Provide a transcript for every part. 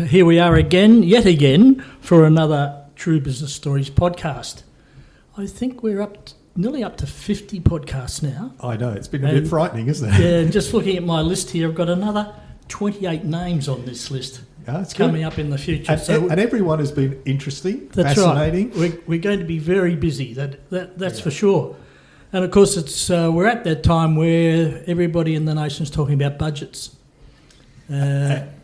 here we are yet again, for another True Business Stories podcast. I think we're nearly up to 50 podcasts now. I know, it's been a bit frightening, isn't it? Yeah, and just looking at my list here, I've got another 28 names on this list coming up in the future. And everyone has been interesting, that's fascinating. Right. We're going to be very busy, that's for sure. And of course, we're at that time where everybody in the nation's talking about budgets.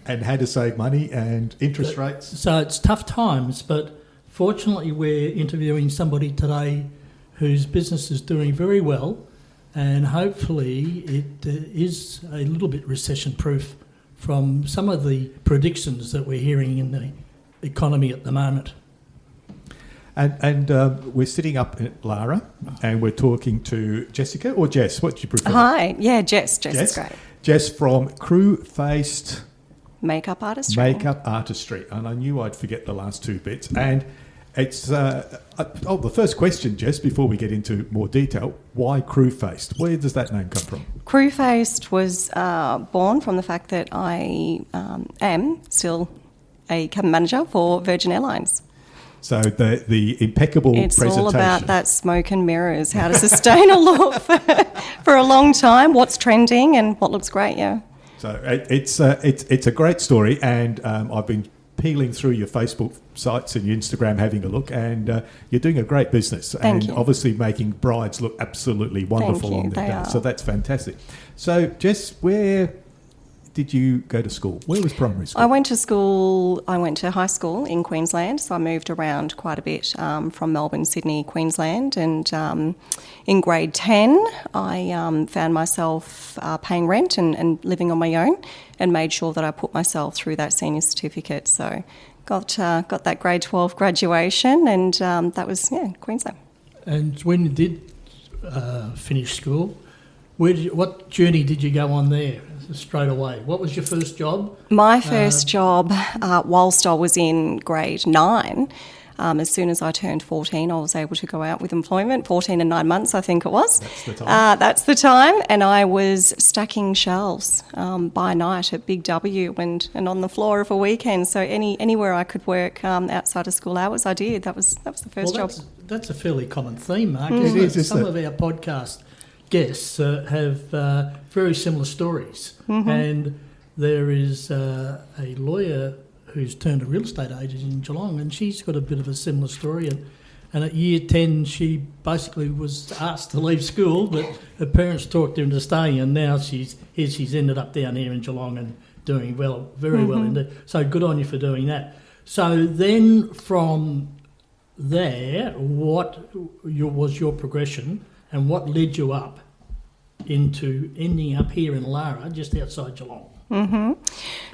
And how to save money and interest rates. So it's tough times, but fortunately we're interviewing somebody today whose business is doing very well, and hopefully it is a little bit recession-proof from some of the predictions that we're hearing in the economy at the moment. And we're sitting up at Lara, and we're talking to Jessica, or Jess, what do you prefer? Hi, yeah, Jess is great. Jess from Crew Faced Makeup Artistry. And I knew I'd forget the last two bits. And it's the first question, Jess, before we get into more detail, why Crew Faced? Where does that name come from? Crew Faced was born from the fact that I am still a cabin manager for Virgin Airlines. So the impeccable presentation. It's all about that smoke and mirrors, how to sustain a look for a long time, what's trending and what looks great, yeah. So it's a great story, and I've been peeling through your Facebook sites and your Instagram, having a look, and you're doing a great business. Thank you. Obviously making brides look absolutely wonderful on their day. So that's fantastic. So Jess, where did you go to school? Where was primary school? I went to high school in Queensland, so I moved around quite a bit from Melbourne, Sydney, Queensland, and in grade 10 I found myself paying rent and living on my own, and made sure that I put myself through that senior certificate. So got that grade 12 graduation, and that was, Queensland. And when you did finish school, what journey did you go on there straight away? What was your first job? My first job, whilst I was in grade 9, as soon as I turned 14, I was able to go out with employment, 14 and 9 months, I think it was. That's the time. That's the time, and I was stacking shelves by night at Big W and on the floor of a weekend. So anywhere I could work outside of school hours, I did. That was the first job. That's a fairly common theme, Mark. It is. Some of our podcast guests have very similar stories. Mm-hmm. And there is a lawyer who's turned a real estate agent in Geelong, and she's got a bit of a similar story. And at year 10, she basically was asked to leave school, but her parents talked her into staying, and now she's ended up down here in Geelong and doing well, very well indeed. So good on you for doing that. So then from there, what was your progression, and what led you up into ending up here in Lara, just outside Geelong? Mm-hmm.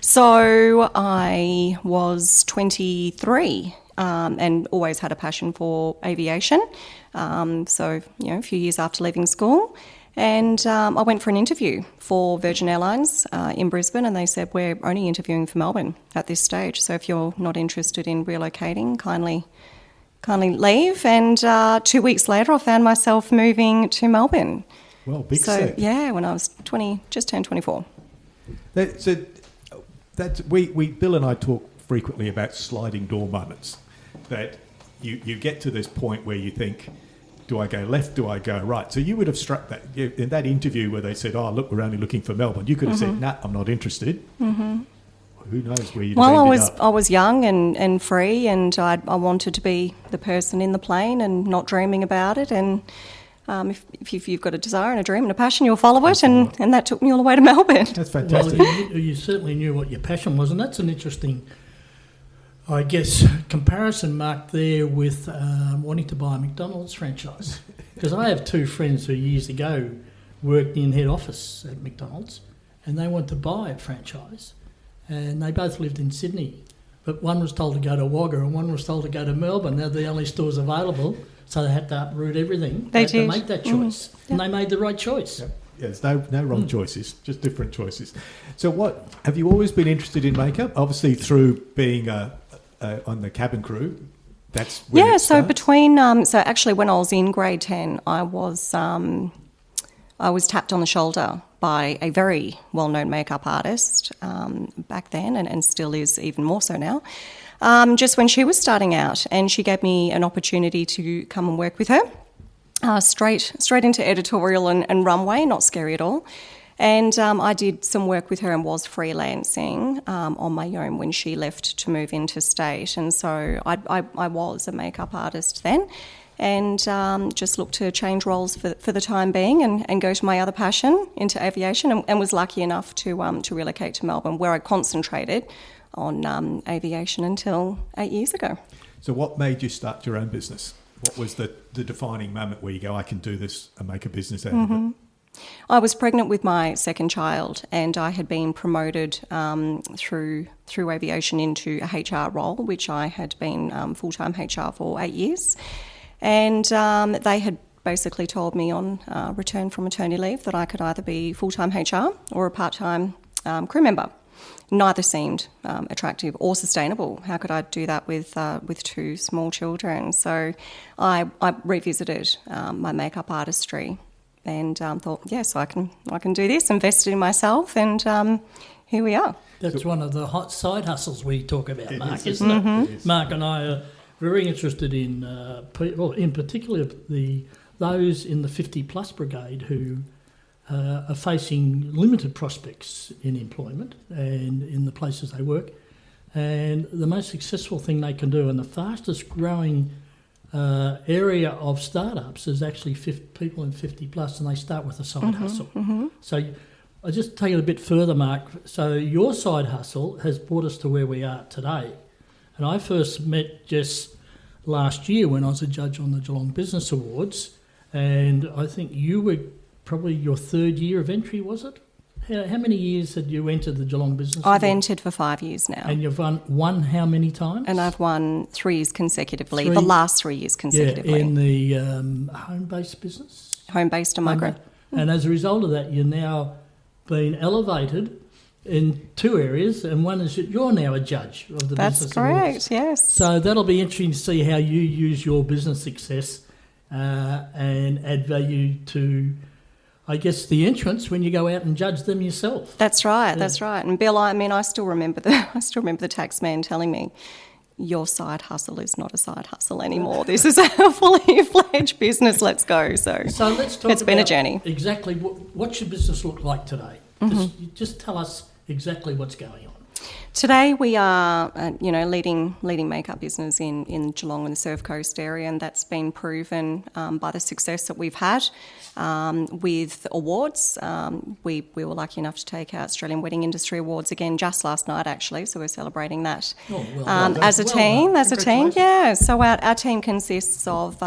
So I was 23 and always had a passion for aviation. So, a few years after leaving school. And I went for an interview for Virgin Airlines in Brisbane, and they said, we're only interviewing for Melbourne at this stage. So if you're not interested in relocating, kindly leave. And 2 weeks later, I found myself moving to Melbourne. Well, big step. Yeah, when I was 20, just turned 24. Bill and I talk frequently about sliding door moments. That you get to this point where you think, do I go left, do I go right? So you would have struck that in that interview where they said, oh, look, we're only looking for Melbourne. You could have said, nah, I'm not interested. Mm-hmm. Who knows where you'd have ended up. I was young and free, and I wanted to be the person in the plane and not dreaming about it. And if you've got a desire and a dream and a passion, you'll follow it, and that took me all the way to Melbourne. That's fantastic. Well, you certainly knew what your passion was, and that's an interesting, I guess, comparison mark there with wanting to buy a McDonald's franchise. Because I have two friends who years ago worked in head office at McDonald's, and they wanted to buy a franchise, and they both lived in Sydney. But one was told to go to Wagga and one was told to go to Melbourne. They're the only stores available, so they had to uproot everything. They had did. to make that choice, and they made the right choice. Yep. Yeah, there's no wrong choices, just different choices. So what, have you always been interested in makeup? Obviously through being on the cabin crew, that's where it so starts. so actually when I was in grade 10, I was tapped on the shoulder by a very well-known makeup artist back then, and still is even more so now, just when she was starting out. And she gave me an opportunity to come and work with her, straight into editorial and runway, not scary at all. And I did some work with her and was freelancing on my own when she left to move interstate. And so I was a makeup artist then, and just looked to change roles for the time being and go to my other passion, into aviation, and was lucky enough to relocate to Melbourne, where I concentrated on aviation until 8 years ago. So what made you start your own business? What was the defining moment where you go, I can do this and make a business out of it? I was pregnant with my second child, and I had been promoted through aviation into a HR role, which I had been full-time HR for 8 years. And they had basically told me on return from maternity leave that I could either be full-time HR or a part-time crew member. Neither seemed attractive or sustainable. How could I do that with two small children? So I revisited my makeup artistry and thought, yes, I can do this, invested in myself, and here we are. That's one of the hot side hustles we talk about, Mark, isn't Mm-hmm. it? It is. Mark and I are very interested in, in particular, those in the 50-plus brigade who are facing limited prospects in employment and in the places they work. And the most successful thing they can do, and the fastest growing area of startups, is actually people in 50-plus, and they start with a side hustle. Mm-hmm. So I'll just take it a bit further, Mark. So your side hustle has brought us to where we are today. And I first met Jess last year when I was a judge on the Geelong Business Awards, and I think you were probably your third year of entry, was it? How many years had you entered the Geelong Business I've Awards? entered for 5 years now. And you've won how many times? And I've won 3 years consecutively, the last 3 years consecutively. Yeah, in the home-based business? Home-based and micro. And as a result of that, you're now being elevated in 2 areas, and one is that you're now a judge of the That's Business correct, Awards. yes. So that'll be interesting to see how you use your business success and add value to, I guess, the entrants when you go out and judge them yourself. That's right, that's right. And Bill, I still remember the tax man telling me, your side hustle is not a side hustle anymore. This is a fully fledged business. Let's go. So let's talk it's been a about journey. Exactly what's your business look like today? Just tell us exactly what's going on. Today we are, leading makeup business in Geelong and the Surf Coast area, and that's been proven by the success that we've had with awards. We were lucky enough to take our Australian Wedding Industry Awards again just last night, actually. So we're celebrating that as a team. Yeah. So our team consists of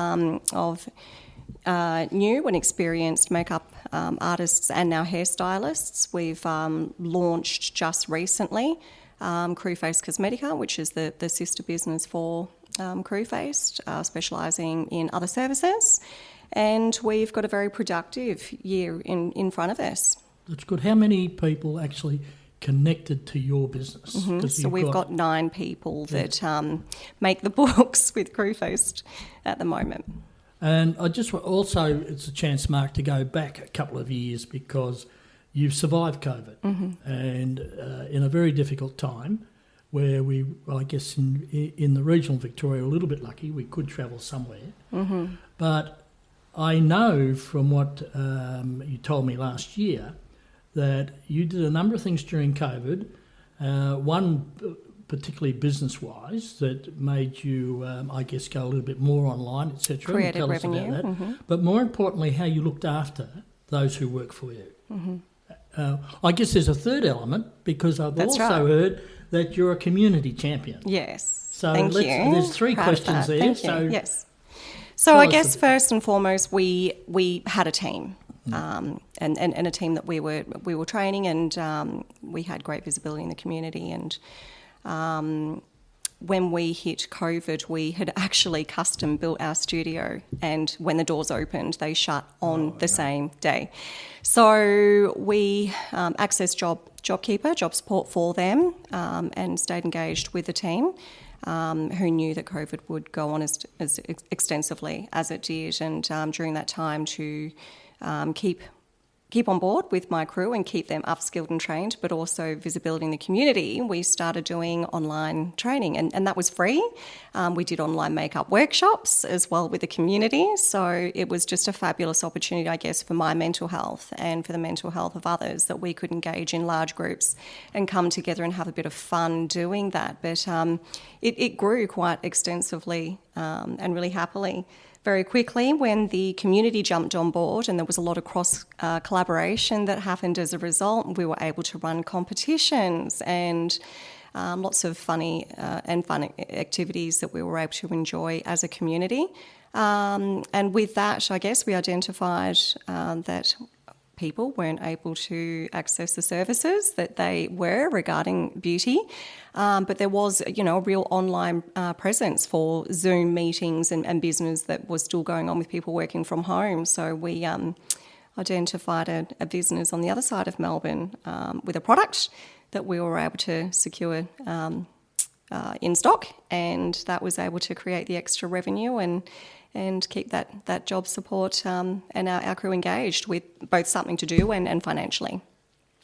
new and experienced makeup artists and now hairstylists. We've launched just recently Crew Faced Cosmetica, which is the sister business for Crew Faced, specialising in other services. And we've got a very productive year in front of us. That's good. How many people actually connected to your business? So we've got 9 people that make the books with Crew Faced at the moment. And I just also, it's a chance, Mark, to go back a couple of years because you've survived COVID and in a very difficult time where we, I guess in the regional Victoria, a little bit lucky, we could travel somewhere. But I know from what you told me last year that you did a number of things during COVID, one particularly business-wise, that made you, I guess, go a little bit more online, etc. Created tell revenue. us about that. But more importantly, how you looked after those who work for you. I guess there's a third element because I've That's also right. heard that you're a community champion. Yes. So Thank you. there's 3 Proud of questions that. there. Thank you. So yes. So tell I us guess a bit. first and foremost, we had a team, and a team that we were training, and we had great visibility in the community. And when we hit COVID, we had actually custom built our studio, and when the doors opened, they shut on the same day. So we accessed JobKeeper, job support for them, and stayed engaged with the team. Who knew that COVID would go on as extensively as it did, and during that time to keep keep on board with my crew and keep them upskilled and trained, but also visibility in the community, we started doing online training, and that was free. We did online makeup workshops as well with the community, so it was just a fabulous opportunity, I guess, for my mental health and for the mental health of others, that we could engage in large groups and come together and have a bit of fun doing that. But it grew quite extensively and really happily. Very quickly, when the community jumped on board and there was a lot of cross collaboration that happened as a result, we were able to run competitions and lots of fun activities that we were able to enjoy as a community. And with that, I guess we identified that people weren't able to access the services that they were regarding beauty. But there was, a real online presence for Zoom meetings and business that was still going on with people working from home. So we identified a business on the other side of Melbourne with a product that we were able to secure in stock, and that was able to create the extra revenue and keep that job support and our crew engaged with both something to do and financially.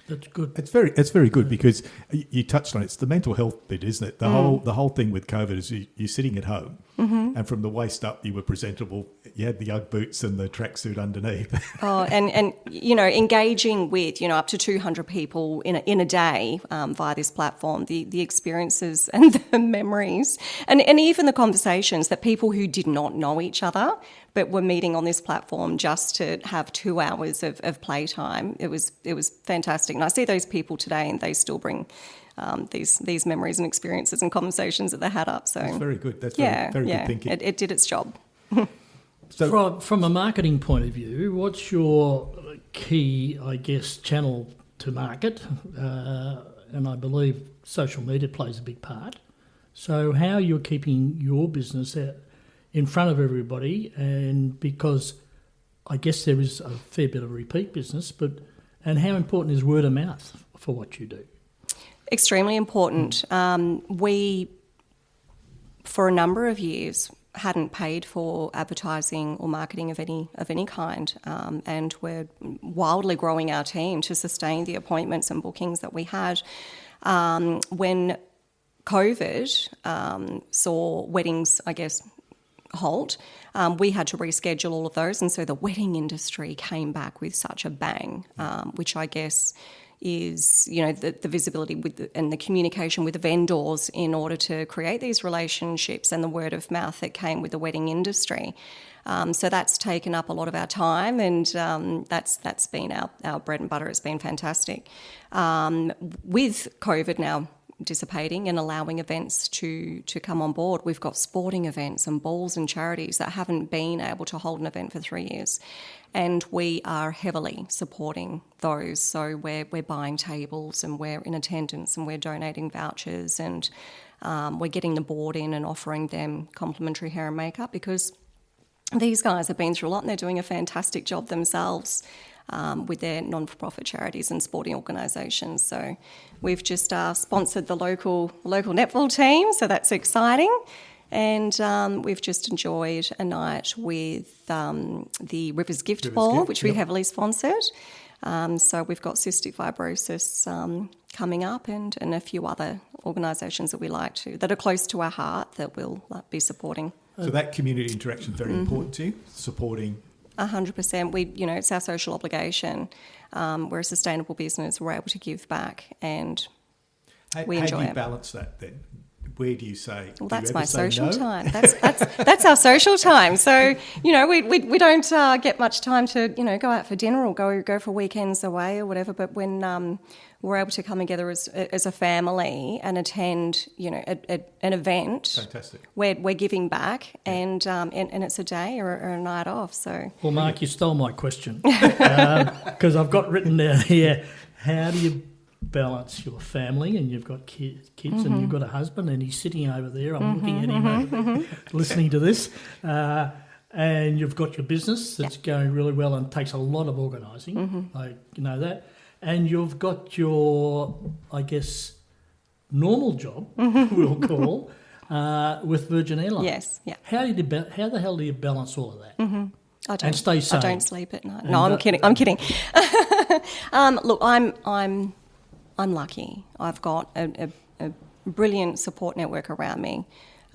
That's good. It's very good because you touched on it. It's the mental health bit, isn't it? The whole thing with COVID is you're sitting at home, and from the waist up you were presentable. You had the UGG boots and the tracksuit underneath. And engaging with up to 200 people in a day via this platform, the experiences and the memories, and even the conversations that people who did not know each other but were meeting on this platform just to have 2 hours of playtime. It was fantastic, and I see those people today, and they still bring these memories and experiences and conversations that they had up. So that's very good. That's very good thinking. It did its job. So, from a marketing point of view, what's your key, I guess, channel to market? And I believe social media plays a big part. So how you're keeping your business in front of everybody, and because I guess there is a fair bit of repeat business, and how important is word of mouth for what you do? Extremely important. We, for a number of years, hadn't paid for advertising or marketing of any kind, and we're wildly growing our team to sustain the appointments and bookings that we had. When COVID saw weddings, I guess, halt, we had to reschedule all of those, and so the wedding industry came back with such a bang, which I guess is the visibility and the communication with the vendors in order to create these relationships, and the word of mouth that came with the wedding industry. So that's taken up a lot of our time, and that's been our bread and butter. It's been fantastic. With COVID now dissipating and allowing events to come on board, we've got sporting events and balls and charities that haven't been able to hold an event for 3 years, and we are heavily supporting those. So we're buying tables, and we're in attendance, and we're donating vouchers, and we're getting the board in and offering them complimentary hair and makeup, because these guys have been through a lot and they're doing a fantastic job themselves with their non-for-profit charities and sporting organisations. So we've just sponsored the local netball team, so that's exciting. And we've just enjoyed a night with the Rivers Gift Ball, which we heavily sponsored. So we've got cystic fibrosis coming up, and a few other organisations that we like that are close to our heart that we'll be supporting. So that community interaction is very important to you, supporting. 100%. It's our social obligation. We're a sustainable business. We're able to give back, and we enjoy it. How do you balance that then? Where do you say? Well, that's my say social no? time. That's our social time. So we don't get much time to go out for dinner or go for weekends away or whatever. But when we're able to come together as a family and attend an event, fantastic. We're giving back, and it's a day or a night off. So well, Mark, you stole my question because I've got written down here: how do you balance your family, and you've got kids and you've got a husband, and he's sitting over there, I'm looking at him over there, listening to this, and you've got your business that's going really well and takes a lot of organising, I know that, and you've got your, I guess, normal job, we'll call, with Virgin Airlines. Yes, yeah. How the hell do you balance all of that? And stay sane? I don't sleep at night. No, I'm kidding. Look, I'm lucky. I've got a brilliant support network around me.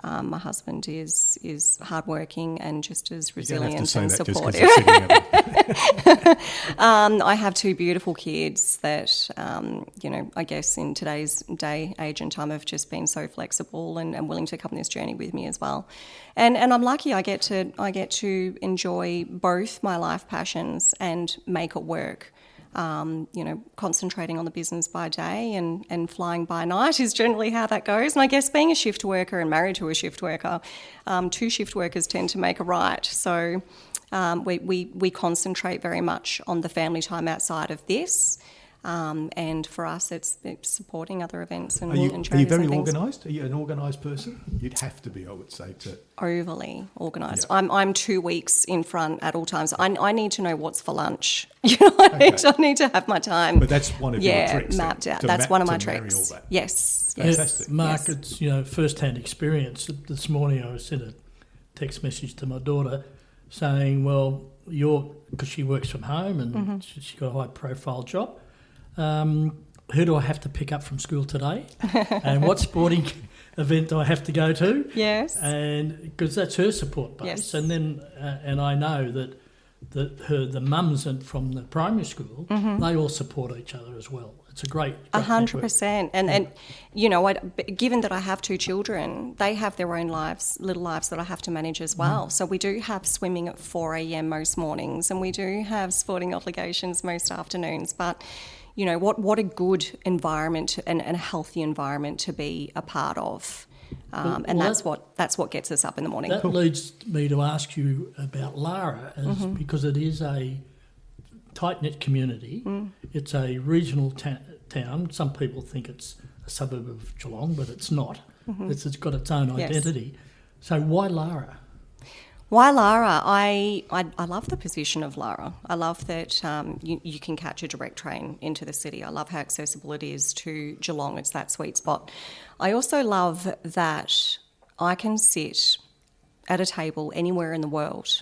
My husband is hardworking and just as resilient and supportive. I have two beautiful kids that, I guess in today's age and time have just been so flexible and willing to come on this journey with me as well. And I'm lucky I get to enjoy both my life passions and make it work. Concentrating on the business by day and flying by night is generally how that goes. And I guess being a shift worker and married to a shift worker, two shift workers tend to make a right. So we concentrate very much on the family time outside of this. And for us, it's supporting other events and charities. Are you very organised? Are you an organised person? You'd have to be, I would say. Overly organised. Yeah. I'm 2 weeks in front at all times. I need to know what's for lunch. I need to have my time. But that's one of your tricks. Mapped out. That's one of my tricks. All that. Yes. Fantastic. Mark, it's first-hand experience. This morning I sent a text message to my daughter saying, well, because she works from home and she's got a high-profile job, who do I have to pick up from school today? And what sporting event do I have to go to? Yes. And because that's her support base. Yes. And then, and I know that the mums from the primary school, they all support each other as well. It's a great 100%. And given that I have two children, they have their own lives, little lives that I have to manage as well. So we do have swimming at 4 a.m. most mornings, and we do have sporting obligations most afternoons. But what a good environment and a healthy environment to be a part of. That's what gets us up in the morning. That leads me to ask you about Lara, because it is a tight-knit community. It's a regional town. Some people think it's a suburb of Geelong, but it's not. It's got its own identity. Yes. So why Lara? Why Lara? I love the position of Lara. I love that you can catch a direct train into the city. I love how accessible it is to Geelong. It's that sweet spot. I also love that I can sit at a table anywhere in the world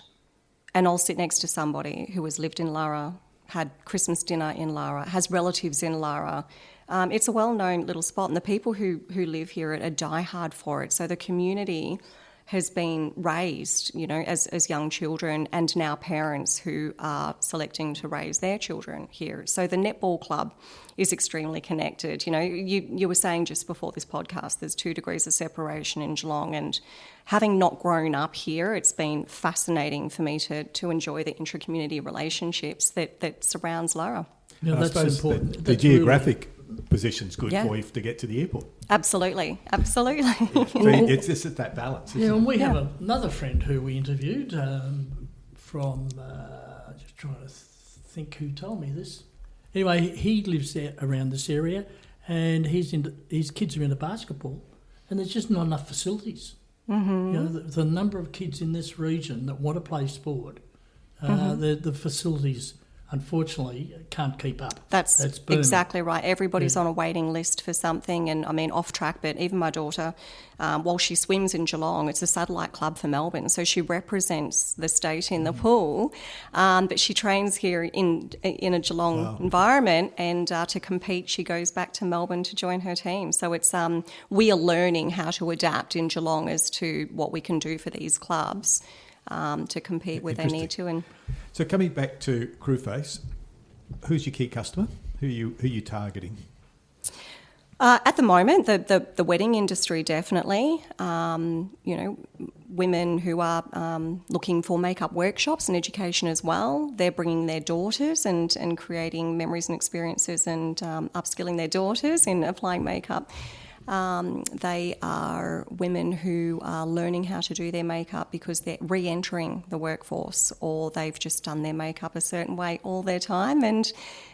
and I'll sit next to somebody who has lived in Lara, had Christmas dinner in Lara, has relatives in Lara. It's a well-known little spot, and the people who live here are diehard for it. So the community has been raised, as young children and now parents who are selecting to raise their children here. So the netball club is extremely connected. You were saying just before this podcast, there's 2 degrees of separation in Geelong, and having not grown up here, it's been fascinating for me to enjoy the intra-community relationships that surrounds Lara. Yeah, that's important. The geographic position's good for you to get to the airport. Absolutely. So it's just that balance. And we have another friend who we interviewed from, just trying to think who told me this. Anyway, he lives there around this area, and his kids are into basketball, and there's just not enough facilities. The number of kids in this region that want to play sport, the facilities unfortunately can't keep up. That's exactly right. Everybody's on a waiting list for something, and I mean off track, but even my daughter, while she swims in Geelong, it's a satellite club for Melbourne, so she represents the state in the pool, but she trains here in a Geelong environment, and to compete she goes back to Melbourne to join her team. So it's we are learning how to adapt in Geelong as to what we can do for these clubs to compete where they need to. And so coming back to Crew Face, who's your key customer? Who are you targeting? At the moment, the wedding industry definitely. Women who are looking for makeup workshops and education as well. They're bringing their daughters and creating memories and experiences and upskilling their daughters in applying makeup. They are women who are learning how to do their makeup because they're re-entering the workforce, or they've just done their makeup a certain way all their time and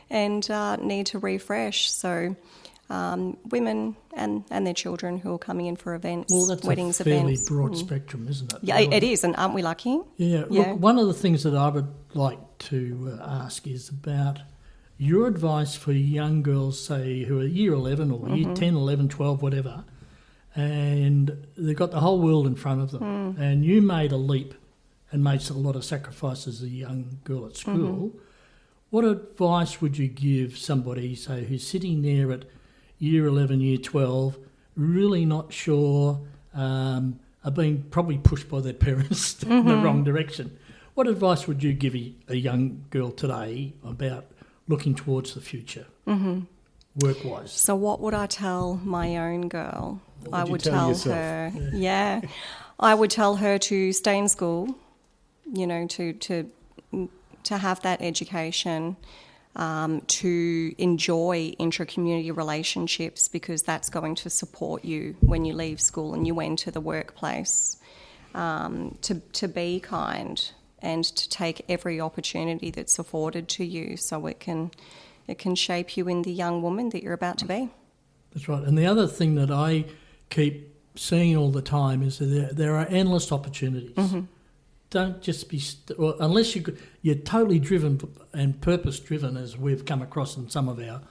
need to refresh. So women and their children who are coming in for events, weddings, events. That's a fairly broad spectrum, isn't it? Yeah, it is, and aren't we lucky? Yeah. Look, one of the things that I would like to ask is about your advice for young girls, say, who are year 11 or year 10, 11, 12, whatever, and they've got the whole world in front of them, and you made a leap and made a lot of sacrifices as a young girl at school. What advice would you give somebody, say, who's sitting there at year 11, year 12, really not sure, are being probably pushed by their parents in the wrong direction? What advice would you give a young girl today about looking towards the future, work-wise? So what would I tell my own girl? What would you tell yourself? Her, I would tell her to stay in school, you know, to have that education, to enjoy intra-community relationships, because that's going to support you when you leave school and you enter the workplace, to be kind and to take every opportunity that's afforded to you, so it can shape you in the young woman that you're about to be. That's right. And the other thing that I keep seeing all the time is that there are endless opportunities. Don't just be, unless you're totally driven and purpose-driven, as we've come across in some of our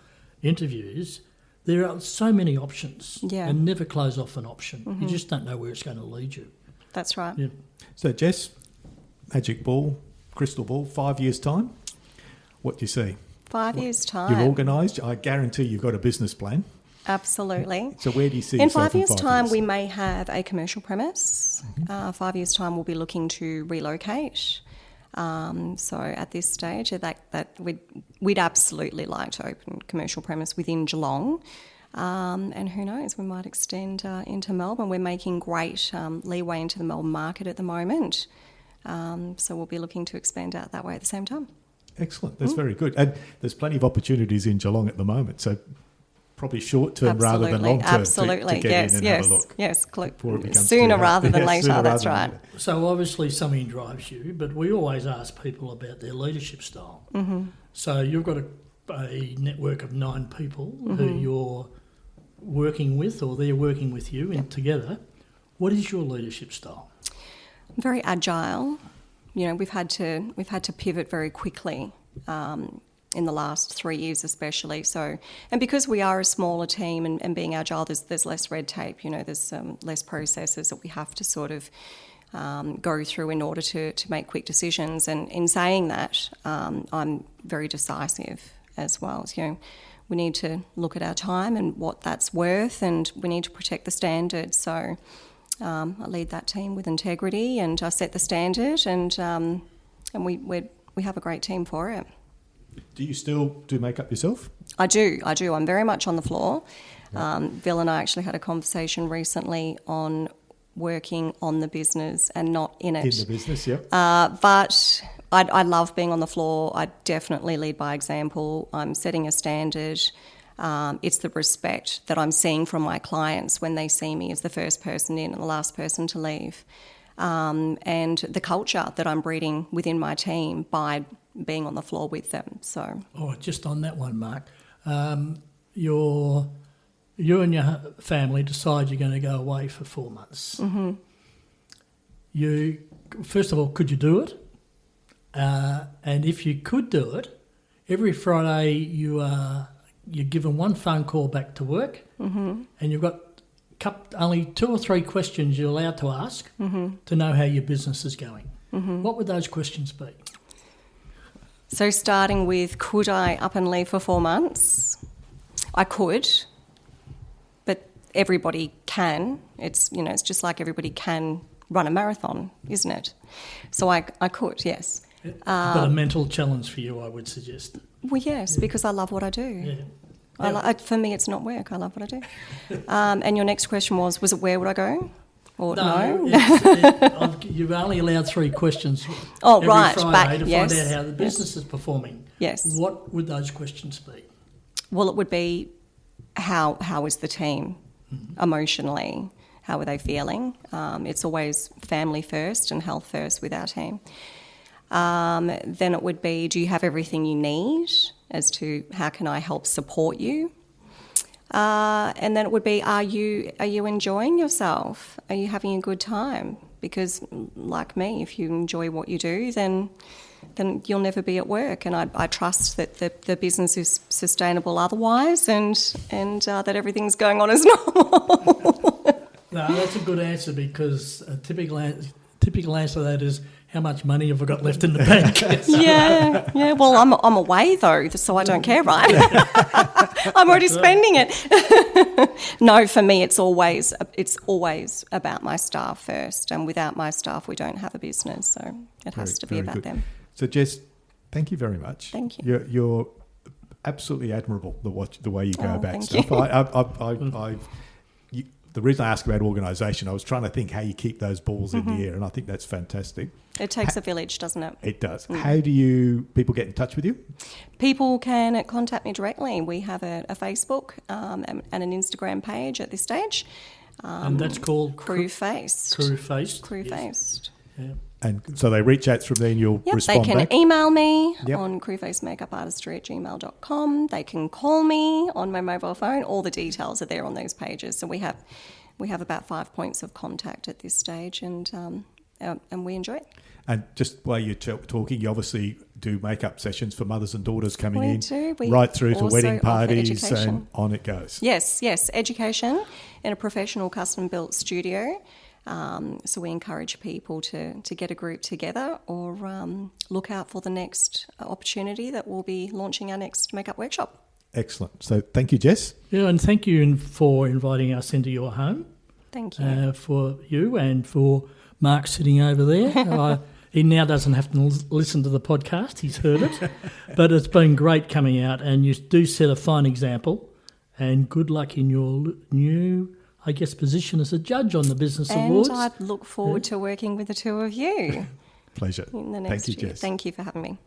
interviews, there are so many options, and never close off an option. You just don't know where it's going to lead you. That's right. Yeah. So, Jess, magic ball, crystal ball, 5 years' time, what do you see? 5 years' time. You're organised. I guarantee you've got a business plan. Absolutely. So where do you see in yourself 5 years' in 5 time, years? we may have a commercial premise. 5 years' time, we'll be looking to relocate. So at this stage, that we'd absolutely like to open a commercial premise within Geelong. And who knows, we might extend into Melbourne. We're making great leeway into the Melbourne market at the moment. So we'll be looking to expand out that way at the same time. Excellent. That's very good. And there's plenty of opportunities in Geelong at the moment. So probably short term rather than long term to get in and have a look. Yes, before it becomes sooner too rather hard. than Yes, later, sooner that's rather right. than later. So obviously something drives you, but we always ask people about their leadership style. So you've got a network of 9 people who you're working with, or they're working with you and together. What is your leadership style? I'm very agile. You know, we've had to pivot very quickly in the last 3 years especially. So, and because we are a smaller team and being agile, there's less red tape, you know, there's less processes that we have to sort of go through in order to make quick decisions. And in saying that, I'm very decisive as well. So, you know, we need to look at our time and what that's worth, and we need to protect the standard. So I lead that team with integrity, and I set the standard, and we have a great team for it. Do you still do makeup yourself? I do. I'm very much on the floor. Bill and I actually had a conversation recently on working on the business and not in it. In the business, yeah. But I love being on the floor. I definitely lead by example. I'm setting a standard. It's the respect that I'm seeing from my clients when they see me as the first person in and the last person to leave. And the culture that I'm breeding within my team by being on the floor with them. So, Just on that one, Mark, you and your family decide you're going to go away for 4 months. You, first of all, could you do it? And if you could do it, every Friday you're given one phone call back to work, and you've got only 2 or 3 questions you're allowed to ask to know how your business is going. What would those questions be? So starting with, could I up and leave for 4 months? I could, but everybody can. It's just like everybody can run a marathon, isn't it? So I could, yes. But a mental challenge for you, I would suggest. Well, yes, because I love what I do. Yeah. For me, it's not work. I love what I do. And your next question was it where would I go? Or no? You've only allowed 3 questions Oh, every right. Friday to Yes. find out how the business is performing. Yes. What would those questions be? Well, it would be how is the team emotionally? How are they feeling? It's always family first and health first with our team. Then it would be, do you have everything you need, as to how can I help support you? And then it would be, are you enjoying yourself? Are you having a good time? Because like me, if you enjoy what you do, then you'll never be at work. And I trust that the business is sustainable otherwise, and that everything's going on as normal. No, that's a good answer, because a typical answer to that is, how much money have I got left in the bank? Yeah. Well, I'm away though, so I don't care, right? I'm already spending it. No, for me, it's always about my staff first, and without my staff, we don't have a business. So it has to be very about good. them. So, Jess, thank you very much. Thank you. You're absolutely admirable the way you go about thank stuff. The reason I ask about organisation, I was trying to think how you keep those balls in the air, and I think that's fantastic. It takes a village, doesn't it? It does. How do people get in touch with you? People can contact me directly. We have a Facebook and an Instagram page at this stage. And that's called Crew Faced. Crew Faced. Crew Faced. Yeah. And so they reach out from there and you'll respond they can back? email me Yep. on crewfacedmakeupartistry@gmail.com. They can call me on my mobile phone. All the details are there on those pages. So we have about 5 points of contact at this stage, and we enjoy it. And just while you're talking, you obviously do makeup sessions for mothers and daughters coming in, do. We right through to also wedding offer parties, education. and on it goes. Yes, education in a professional custom-built studio. So we encourage people to get a group together, or look out for the next opportunity that we'll be launching our next makeup workshop. Excellent. So thank you, Jess. Yeah, and thank you for inviting us into your home. Thank you. For you and for Mark sitting over there. He now doesn't have to listen to the podcast. He's heard it. But it's been great coming out, and you do set a fine example. And good luck in your new, I guess, position as a judge on the Business Awards. And I look forward to working with the two of you Pleasure. in the next Thank you, year. Jess. Thank you for having me.